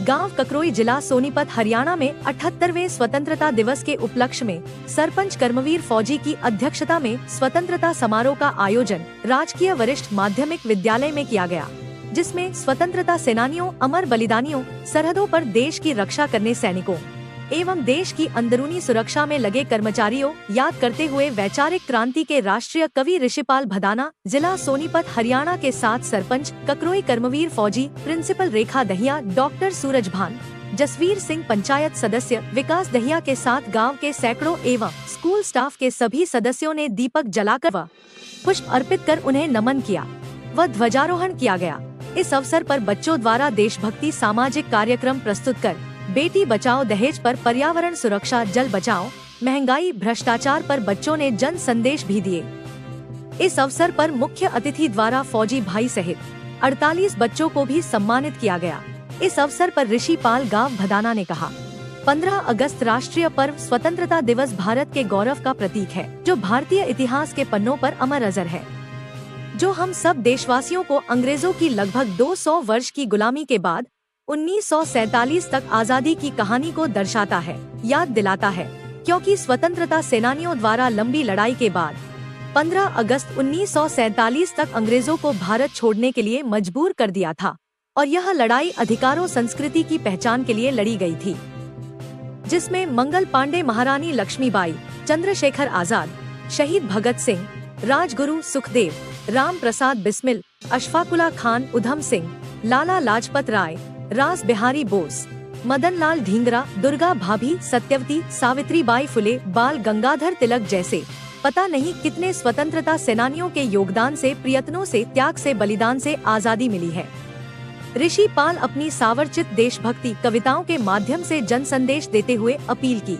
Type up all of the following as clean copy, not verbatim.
गांव ककरोई, जिला सोनीपत, हरियाणा में 78वें स्वतंत्रता दिवस के उपलक्ष्य में सरपंच कर्मवीर फौजी की अध्यक्षता में स्वतंत्रता समारोह का आयोजन राजकीय वरिष्ठ माध्यमिक विद्यालय में किया गया, जिसमें स्वतंत्रता सेनानियों, अमर बलिदानियों, सरहदों पर देश की रक्षा करने सैनिकों एवं देश की अंदरूनी सुरक्षा में लगे कर्मचारियों याद करते हुए वैचारिक क्रांति के राष्ट्रीय कवि ऋषिपाल भदाना, जिला सोनीपत, हरियाणा के साथ सरपंच ककरोई कर्मवीर फौजी, प्रिंसिपल रेखा दहिया, डॉक्टर सूरज भान, जसवीर सिंह, पंचायत सदस्य विकास दहिया के साथ गांव के सैकड़ों एवं स्कूल स्टाफ के सभी सदस्यों ने दीपक जलाकर व पुष्प अर्पित कर उन्हें नमन किया व ध्वजारोहण किया गया। इस अवसर पर बच्चों द्वारा देशभक्ति सामाजिक कार्यक्रम प्रस्तुत कर बेटी बचाओ, दहेज पर पर्यावरण सुरक्षा, जल बचाओ, महंगाई, भ्रष्टाचार पर बच्चों ने जन संदेश भी दिए। इस अवसर पर मुख्य अतिथि द्वारा फौजी भाई सहित 48 बच्चों को भी सम्मानित किया गया। इस अवसर पर ऋषिपाल गांव भदाना ने कहा, 15 अगस्त राष्ट्रीय पर्व स्वतंत्रता दिवस भारत के गौरव का प्रतीक है, जो भारतीय इतिहास के पन्नों पर अमर अजर है, जो हम सब देशवासियों को अंग्रेजों की लगभग 200 वर्ष की गुलामी के बाद 1947 तक आजादी की कहानी को दर्शाता है, याद दिलाता है, क्योंकि स्वतंत्रता सेनानियों द्वारा लंबी लड़ाई के बाद 15 अगस्त 1947 तक अंग्रेजों को भारत छोड़ने के लिए मजबूर कर दिया था और यह लड़ाई अधिकारों, संस्कृति की पहचान के लिए लड़ी गई थी, जिसमें मंगल पांडे, महारानी लक्ष्मीबाई, चंद्रशेखर आजाद, शहीद भगत सिंह, राजगुरु सुखदेव, राम प्रसाद बिस्मिल, अशफाकुल्ला खान, उधम सिंह, लाला लाजपत राय, रास बिहारी बोस, मदन लाल ढींगरा, दुर्गा भाभी, सत्यवती, सावित्रीबाई फुले, बाल गंगाधर तिलक जैसे पता नहीं कितने स्वतंत्रता सेनानियों के योगदान से, प्रयत्नों से, त्याग से, बलिदान से आजादी मिली है। ऋषिपाल अपनी सावरचित देशभक्ति कविताओं के माध्यम से जन संदेश देते हुए अपील की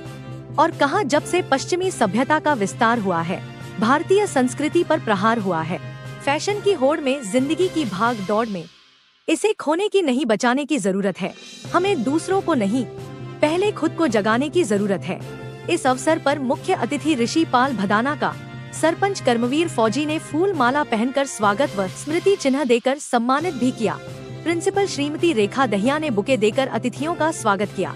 और कहा, जब से पश्चिमी सभ्यता का विस्तार हुआ है, भारतीय संस्कृति पर प्रहार हुआ है। फैशन की होड़ में, जिंदगी की भाग दौड़ में इसे खोने की नहीं, बचाने की जरूरत है। हमें दूसरों को नहीं, पहले खुद को जगाने की जरूरत है। इस अवसर पर मुख्य अतिथि ऋषिपाल भदाना का सरपंच कर्मवीर फौजी ने फूल माला पहनकर स्वागत व स्मृति चिन्ह देकर सम्मानित भी किया। प्रिंसिपल श्रीमती रेखा दहिया ने बुके देकर अतिथियों का स्वागत किया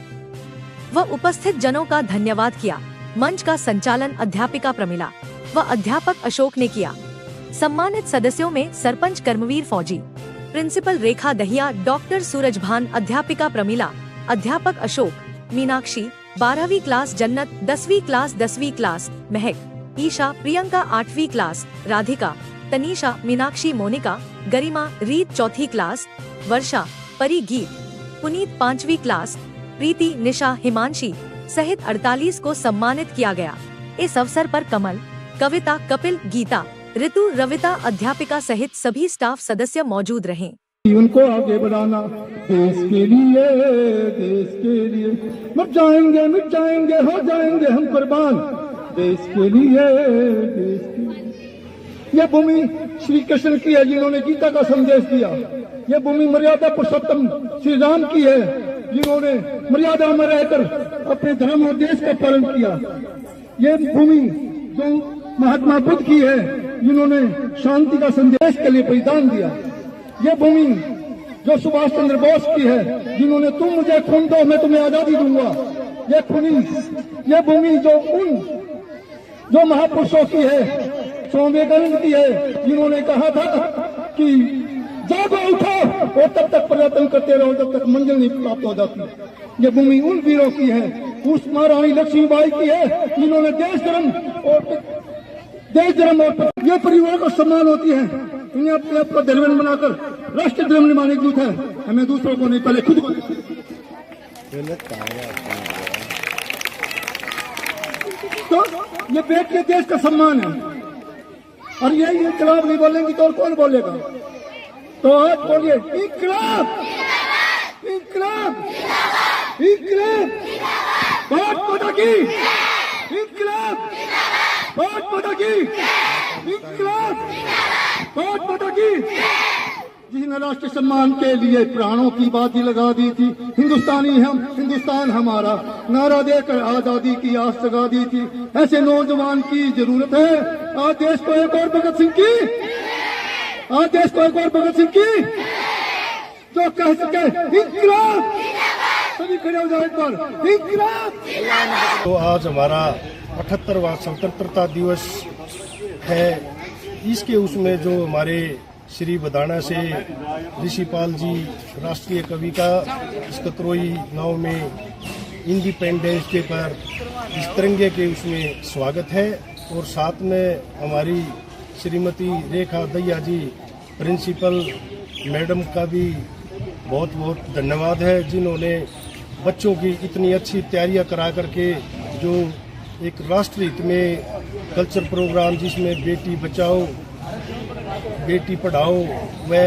व उपस्थित जनों का धन्यवाद किया। मंच का संचालन अध्यापिका प्रमिला व अध्यापक अशोक ने किया। सम्मानित सदस्यों में सरपंच कर्मवीर फौजी, प्रिंसिपल रेखा दहिया, डॉक्टर सूरज भान, अध्यापिका प्रमिला, अध्यापक अशोक, मीनाक्षी 12वीं क्लास, जन्नत 10वीं क्लास, 10वीं क्लास, महक, ईशा, प्रियंका 8वीं क्लास, राधिका, तनीषा, मीनाक्षी, मोनिका, गरिमा, रीत 4थी क्लास, वर्षा, परी, गीत, पुनीत 5वीं क्लास, प्रीति, निशा, हिमांशी सहित 48 को सम्मानित किया गया। इस अवसर पर कमल, कविता, कपिल, गीता, ऋतु, रविता, अध्यापिका सहित सभी स्टाफ सदस्य मौजूद रहे। उनको आगे बढ़ाना, देश के लिए, देश के लिए मर जाएंगे, मिट जाएंगे, हो जाएंगे हम कुर्बान, देश के लिए, देश के लिए। यह भूमि श्री कृष्ण की है, जिन्होंने गीता का संदेश दिया। यह भूमि मर्यादा पुरुषोत्तम श्री राम की है, जिन्होंने मर्यादा में रहकर अपने धर्म और देश का पालन किया। यह भूमि जो महात्मा बुद्ध की है, जिन्होंने शांति का संदेश के लिए बलिदान दिया। यह भूमि जो सुभाष चंद्र बोस की है, जिन्होंने तुम मुझे खून दो, मैं तुम्हें आजादी दूंगा। यह भूमि जो महापुरुषों की है, स्वामी विवेकानंद की है, जिन्होंने कहा था कि जागो, उठो और तब तक प्रयत्न करते रहो जब तक मंजिल नहीं प्राप्त हो जाती। यह भूमि उन वीरों की है, उस महारानी लक्ष्मीबाई की है, जिन्होंने देश धर्म और ये परिवार को सम्मान होती है। इन्हें अपने आप को धर्म बनाकर राष्ट्र धर्म निर्माण दूत है। हमें दूसरों को नहीं, पहले खुद को। तो ये बेट के देश का सम्मान है और ये इनकलाब नहीं बोलेंगे तो और कौन बोलेगा? तो आज बोलिए, इनकलाब, इनकलाब, इनकलाब, भारत माता की, इनकलाब, भारत माता की, इनकलाब, भारत माता की। जिसने राष्ट्र सम्मान के लिए प्राणों की बाजी लगा दी थी, हिंदुस्तानी हम, हिंदुस्तान हमारा नारा देकर आजादी की आस जगा दी थी। ऐसे नौजवान की जरूरत है। आज देश को एक और भगत सिंह की, आज देश को एक और भगत सिंह की, जो कह सके इनकलाब, सभी खड़े हो जाओ एक बार। इंकलाब। तो आज हमारा 78वां स्वतंत्रता दिवस है। इसके उसमें जो हमारे श्री बदाना से ऋषिपाल जी राष्ट्रीय कवि का स्कतरोई गांव में इंडिपेंडेंस डे पर इस तिरंगे के उसमें स्वागत है। और साथ में हमारी श्रीमती रेखा दैया जी प्रिंसिपल मैडम का भी बहुत बहुत धन्यवाद है, जिन्होंने बच्चों की इतनी अच्छी तैयारियां करा करके जो एक राष्ट्र हित में कल्चर प्रोग्राम जिसमें बेटी बचाओ बेटी पढ़ाओ व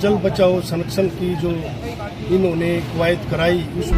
जल बचाओ संरक्षण की जो इन्होंने कवायद कराई, उस